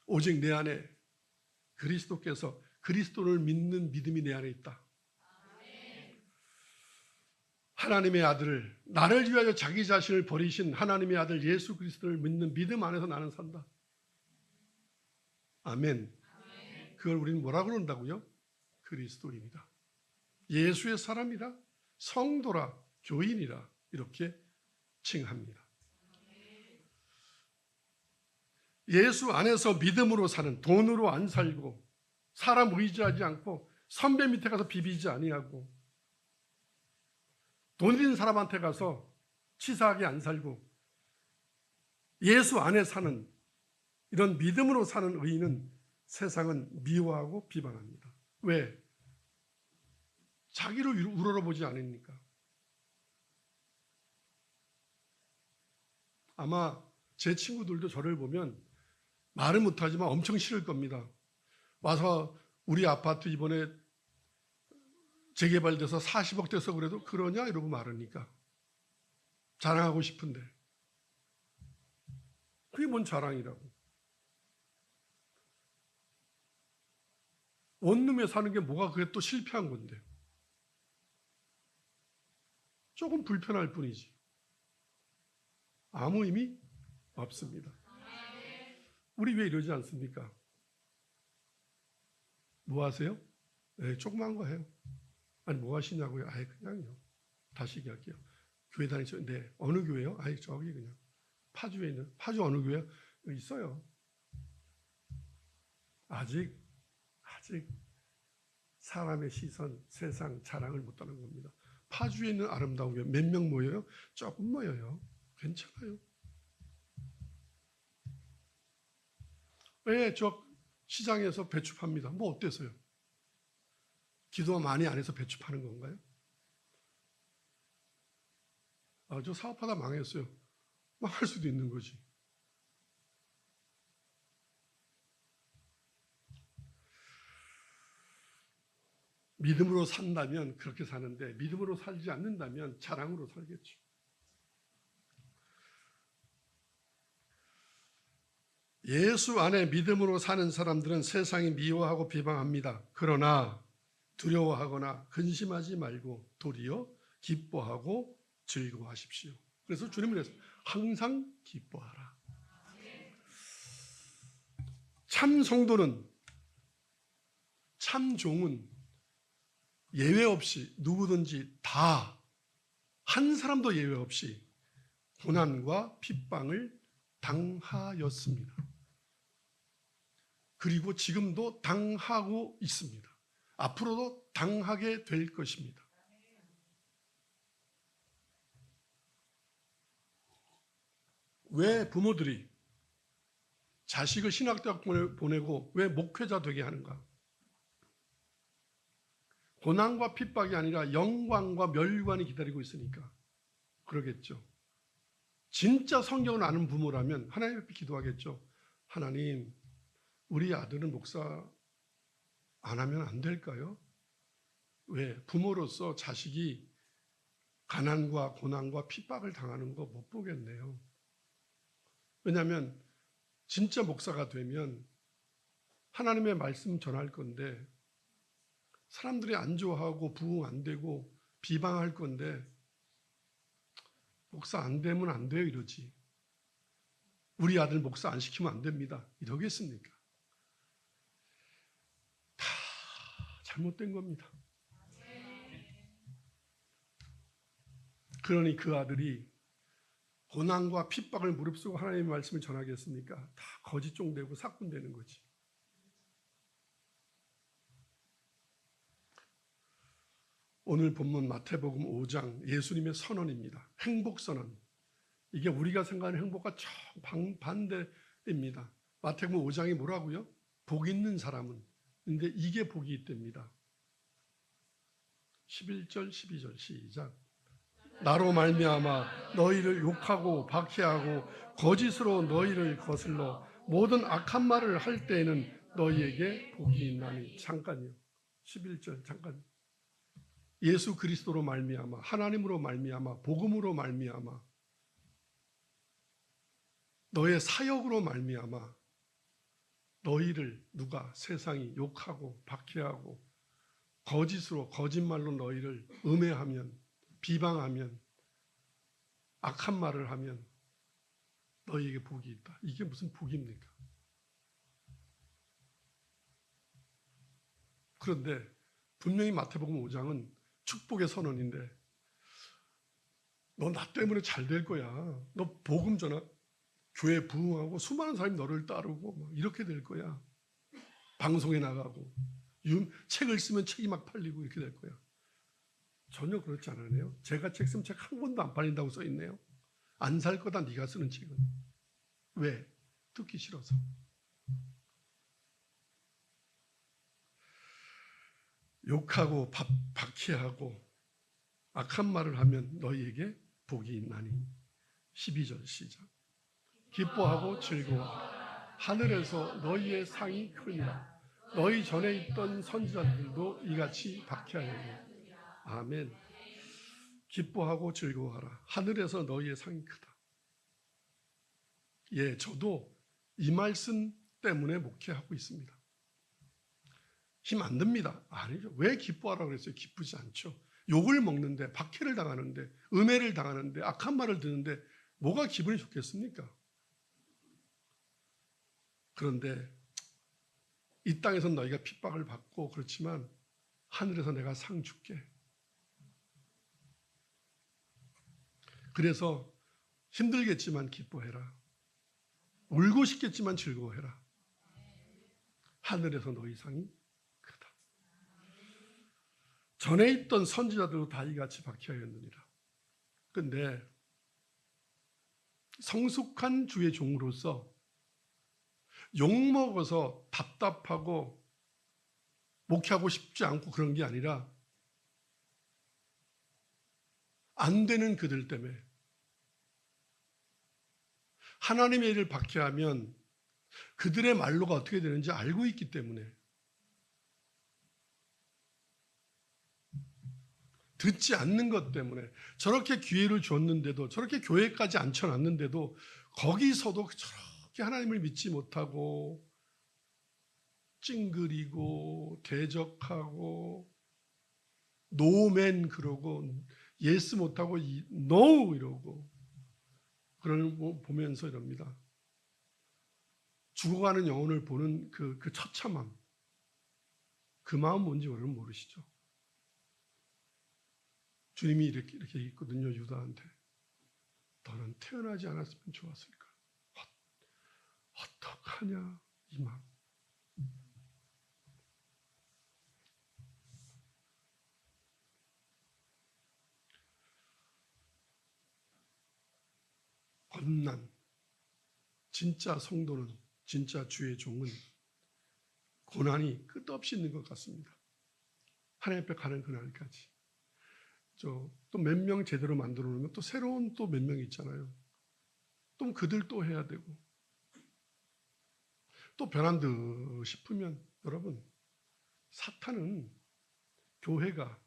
오직 내 안에 그리스도께서, 그리스도를 믿는 믿음이 내 안에 있다. 하나님의 아들을, 나를 위하여 자기 자신을 버리신 하나님의 아들 예수 그리스도를 믿는 믿음 안에서 나는 산다. 아멘. 그걸 우리는 뭐라고 그런다고요? 그리스도인이다. 예수의 사람이라, 성도라, 교인이라 이렇게 칭합니다. 예수 안에서 믿음으로 사는, 돈으로 안 살고 사람 의지하지 않고 선배 밑에 가서 비비지 아니하고 돈 있는 사람한테 가서 치사하게 안 살고 예수 안에 사는, 이런 믿음으로 사는 의인은 세상은 미워하고 비방합니다. 왜? 자기를 우러러보지 않으니까. 아마 제 친구들도 저를 보면 말은 못하지만 엄청 싫을 겁니다. 와서 우리 아파트 이번에 재개발돼서 40억 돼서 그래도 그러냐 이러고 말하니까. 자랑하고 싶은데 그게 뭔 자랑이라고. 원룸에 사는 게 뭐가 그게 또 실패한 건데. 조금 불편할 뿐이지 아무 의미 없습니다. 우리 왜 이러지 않습니까? 뭐 하세요? 네, 조그만 거 해요. 아니 뭐 하시냐고요? 아예 그냥요. 다시 얘기할게요. 교회 다니죠? 네. 어느 교회요? 아예 저기 그냥 파주에 있는. 파주 어느 교회요? 있어요. 아직 사람의 시선, 세상 자랑을 못하는 겁니다. 파주에 있는 아름다운 교회 몇 명 모여요? 조금 모여요. 괜찮아요. 왜 저 시장에서 배추 팝니다. 뭐 어때서요? 기도 많이 안 해서 배추 파는 건가요? 저 사업하다 망했어요. 망할 수도 있는 거지. 믿음으로 산다면 그렇게 사는데 믿음으로 살지 않는다면 자랑으로 살겠죠. 예수 안에 믿음으로 사는 사람들은 세상이 미워하고 비방합니다. 그러나 두려워하거나 근심하지 말고 도리어 기뻐하고 즐거워하십시오. 그래서 주님은 그랬어요. 항상 기뻐하라. 참 성도는, 참 종은 예외 없이 누구든지 다, 한 사람도 예외 없이 고난과 핍방을 당하였습니다. 그리고 지금도 당하고 있습니다. 앞으로도 당하게 될 것입니다. 왜 부모들이 자식을 신학대학 보내고 왜 목회자 되게 하는가? 고난과 핍박이 아니라 영광과 멸관이 기다리고 있으니까 그러겠죠. 진짜 성경을 아는 부모라면 하나님 앞에 기도하겠죠. 하나님, 우리 아들은 목사 안 하면 안 될까요? 왜? 부모로서 자식이 가난과 고난과 핍박을 당하는 거 못 보겠네요. 왜냐하면 진짜 목사가 되면 하나님의 말씀 전할 건데 사람들이 안 좋아하고 부응 안 되고 비방할 건데 목사 안 되면 안 돼요 이러지. 우리 아들 목사 안 시키면 안 됩니다. 이러겠습니까? 다 잘못된 겁니다. 그러니 그 아들이 고난과 핍박을 무릅쓰고 하나님의 말씀을 전하겠습니까? 다 거짓종 되고 사꾼 되는 거지. 오늘 본문 마태복음 5장 예수님의 선언입니다. 행복선언. 이게 우리가 생각하는 행복과 정반대입니다. 마태복음 5장이 뭐라고요? 복 있는 사람은. 근데 이게 복이 있답니다. 11절 12절 시작. 나로 말미암아 너희를 욕하고 박해하고 거짓으로 너희를 거슬러 모든 악한 말을 할 때에는 너희에게 복이 있나니. 잠깐요. 11절 잠깐. 예수 그리스도로 말미암아, 하나님으로 말미암아, 복음으로 말미암아, 너의 사역으로 말미암아 너희를 누가 세상이 욕하고 박해하고 거짓으로 거짓말로 너희를 음해하면, 비방하면, 악한 말을 하면 너희에게 복이 있다. 이게 무슨 복입니까? 그런데 분명히 마태복음 5장은 축복의 선언인데 너 나 때문에 잘 될 거야. 너 복음 전하, 교회 부흥하고 수많은 사람이 너를 따르고 막 이렇게 될 거야. 방송에 나가고 책을 쓰면 책이 막 팔리고 이렇게 될 거야. 전혀 그렇지 않으네요. 제가 책 쓰면 책 한 권도 안 팔린다고 써 있네요. 안 살 거다 네가 쓰는 책은. 왜? 듣기 싫어서. 욕하고 박해하고 악한 말을 하면 너희에게 복이 있나니. 12절 시작. 기뻐하고 즐거워하라. 하늘에서 너희의 상이 크니라. 너희 전에 있던 선지자들도 이같이 박해하였느니라. 아멘. 기뻐하고 즐거워하라. 하늘에서 너희의 상이 크다. 예, 저도 이 말씀 때문에 목회하고 있습니다. 힘 안 듭니다. 아니죠. 왜 기뻐하라고 그랬어요? 기쁘지 않죠. 욕을 먹는데, 박해를 당하는데, 음해를 당하는데, 악한 말을 듣는데 뭐가 기분이 좋겠습니까? 그런데 이 땅에서 너희가 핍박을 받고 그렇지만 하늘에서 내가 상 줄게. 그래서 힘들겠지만 기뻐해라. 울고 싶겠지만 즐거워해라. 하늘에서 너희 상이 크다. 전에 있던 선지자들도 다 이같이 박해하였느니라. 그런데 성숙한 주의 종으로서 욕먹어서 답답하고 목회하고 싶지 않고 그런 게 아니라 안 되는 그들 때문에 하나님의 일을 박해하면 그들의 말로가 어떻게 되는지 알고 있기 때문에 듣지 않는 것 때문에 저렇게 기회를 줬는데도 저렇게 교회까지 앉혀놨는데도 거기서도 저렇게 하나님을 믿지 못하고 찡그리고 대적하고 노맨 그러고 예스 못하고 노 이러고 그런 거 보면서 이럽니다. 죽어가는 영혼을 보는 그 처참함, 그 마음 뭔지 여러분 모르시죠? 주님이 이렇게 있거든요. 유다한테 너는 태어나지 않았으면 좋았을까? 어떡하냐 이 마음. 겁난 진짜 성도는, 진짜 주의 종은 고난이 끝없이 있는 것 같습니다. 하나님 앞에 가는 그날까지. 또 몇 명 제대로 만들어 놓으면 또 새로운 또 몇 명이 있잖아요. 또 그들 또 해야 되고 또 변한 듯 싶으면 여러분, 사탄은 교회가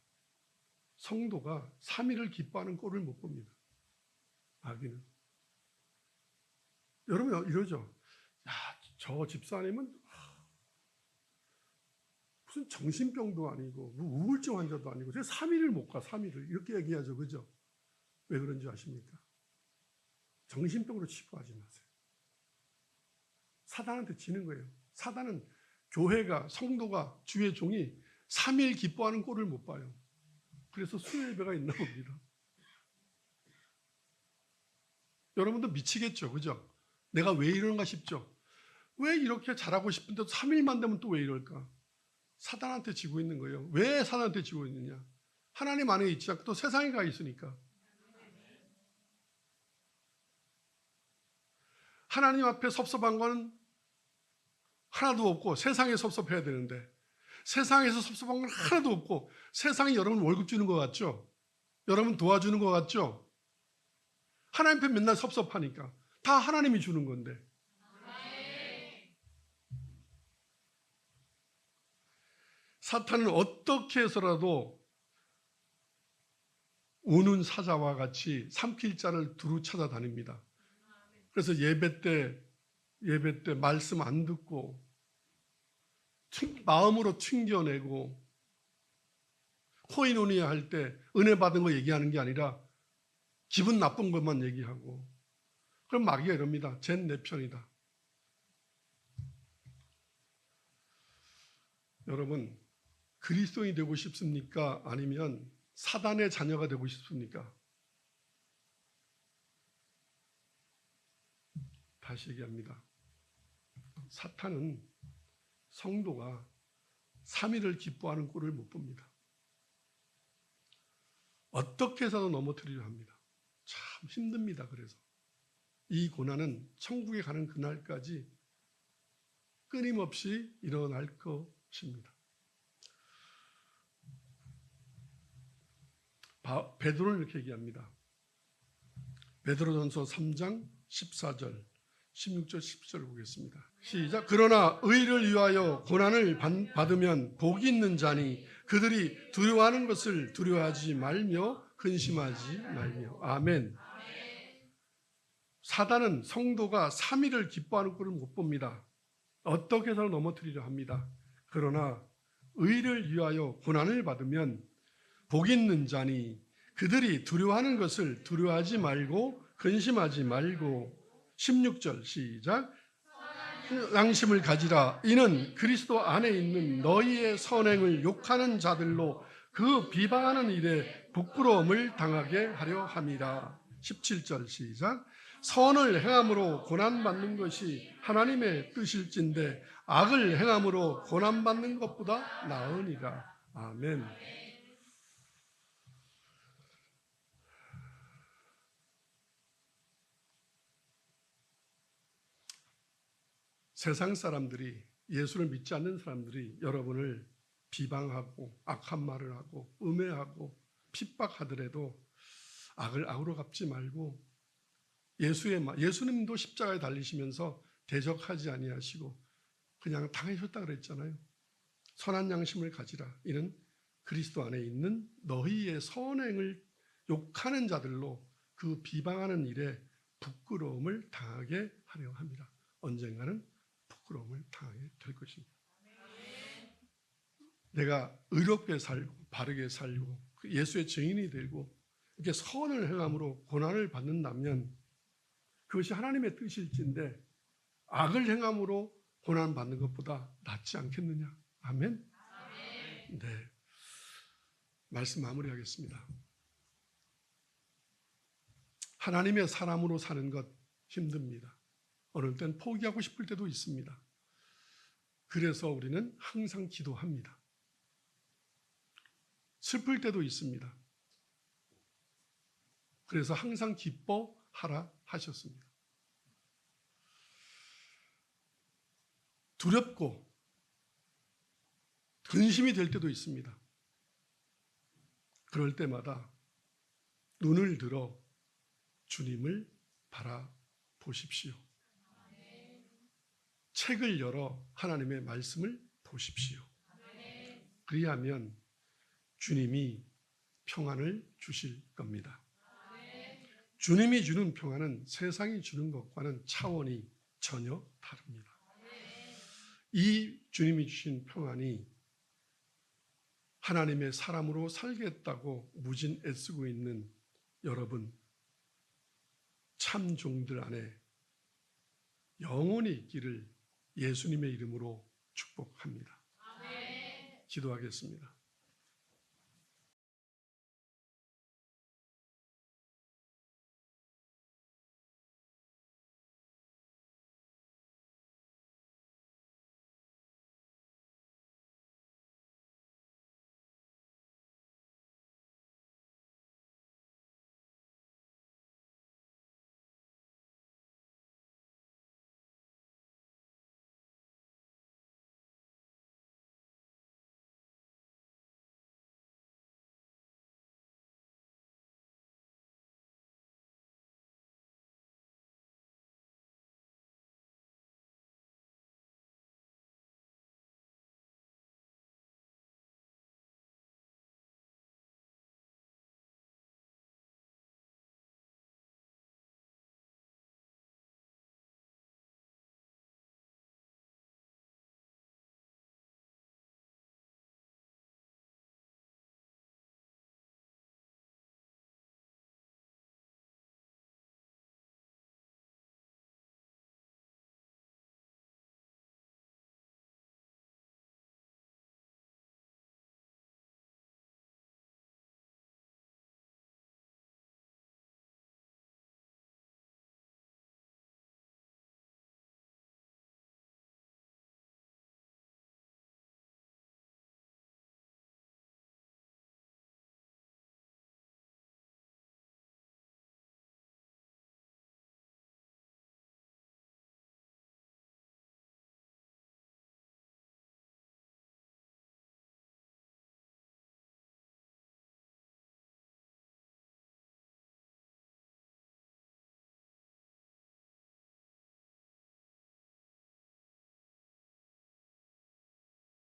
성도가 3일을 기뻐하는 꼴을 못 봅니다. 마귀는. 여러분 이러죠. 야, 저 집사님은 무슨 정신병도 아니고 우울증 환자도 아니고 제가 3일을 못 가. 3일을 이렇게 얘기하죠. 그죠? 왜 그런지 아십니까? 정신병으로 치부하지 마세요. 사단한테 지는 거예요. 사단은 교회가 성도가 주의 종이 3일 기뻐하는 꼴을 못 봐요. 그래서 수요예배가 있나 봅니다. 여러분도 미치겠죠. 그죠? 내가 왜 이러는가 싶죠? 왜 이렇게 잘하고 싶은데 3일만 되면 또 왜 이럴까? 사단한테 지고 있는 거예요. 왜 사단한테 지고 있느냐? 하나님 안에 있지 않고 또 세상에 가 있으니까. 하나님 앞에 섭섭한 건 하나도 없고 세상에 섭섭해야 되는데 세상에서 섭섭한 건 하나도 없고 세상이 여러분 월급 주는 것 같죠? 여러분 도와주는 것 같죠? 하나님 앞에 맨날 섭섭하니까 다 하나님이 주는 건데. 사탄은 어떻게 해서라도 우는 사자와 같이 삼킬 자를 두루 찾아다닙니다. 그래서 예배 때 말씀 안 듣고 마음으로 튕겨내고 코이노니아 할 때 은혜 받은 거 얘기하는 게 아니라 기분 나쁜 것만 얘기하고 그럼 마귀가 이럽니다. 쟨 내 편이다. 여러분 그리스도인이 되고 싶습니까? 아니면 사단의 자녀가 되고 싶습니까? 다시 얘기합니다. 사탄은 성도가 3일을 기뻐하는 꼴을 못 봅니다. 어떻게 해서든 넘어뜨리려 합니다. 참 힘듭니다. 그래서 이 고난은 천국에 가는 그날까지 끊임없이 일어날 것입니다. 베드로는 이렇게 얘기합니다. 베드로전서 3장 14절, 16절, 10절 보겠습니다. 시작. 그러나 의를 위하여 고난을 받으면 복이 있는 자니 그들이 두려워하는 것을 두려워하지 말며 근심하지 말며. 아멘. 사단은 성도가 3위를 기뻐하는 꼴을 못 봅니다. 어떻게 해서 넘어뜨리려 합니다. 그러나 의를 위하여 고난을 받으면 복 있는 자니 그들이 두려워하는 것을 두려워하지 말고 근심하지 말고. 16절 시작. 양심을 가지라. 이는 그리스도 안에 있는 너희의 선행을 욕하는 자들로 그 비방하는 일에 부끄러움을 당하게 하려 함이라. 17절 시작. 선을 행함으로 고난받는 것이 하나님의 뜻일진데 악을 행함으로 고난받는 것보다 나으니라. 아멘. 세상 사람들이, 예수를 믿지 않는 사람들이 여러분을 비방하고 악한 말을 하고 음해하고 핍박하더라도 악을 악으로 갚지 말고 예수님도 십자가에 달리시면서 대적하지 아니하시고 그냥 당하셨다 그랬잖아요. 선한 양심을 가지라. 이는 그리스도 안에 있는 너희의 선행을 욕하는 자들로 그 비방하는 일에 부끄러움을 당하게 하려 합니다. 언젠가는 부끄러움을 당하게 될 것입니다. 내가 의롭게 살고 바르게 살고 예수의 증인이 되고 이렇게 선을 행함으로 고난을 받는다면 그것이 하나님의 뜻일진데 악을 행함으로 고난받는 것보다 낫지 않겠느냐. 아멘. 네, 말씀 마무리하겠습니다. 하나님의 사람으로 사는 것 힘듭니다. 어느 때는 포기하고 싶을 때도 있습니다. 그래서 우리는 항상 기도합니다. 슬플 때도 있습니다. 그래서 항상 기뻐하라 하셨습니다. 두렵고 근심이 될 때도 있습니다. 그럴 때마다 눈을 들어 주님을 바라보십시오. 책을 열어 하나님의 말씀을 보십시오. 그리하면 주님이 평안을 주실 겁니다. 주님이 주는 평안은 세상이 주는 것과는 차원이 전혀 다릅니다. 이 주님이 주신 평안이 하나님의 사람으로 살겠다고 무진 애쓰고 있는 여러분, 참 종들 안에 영원히 있기를 예수님의 이름으로 축복합니다. 기도하겠습니다.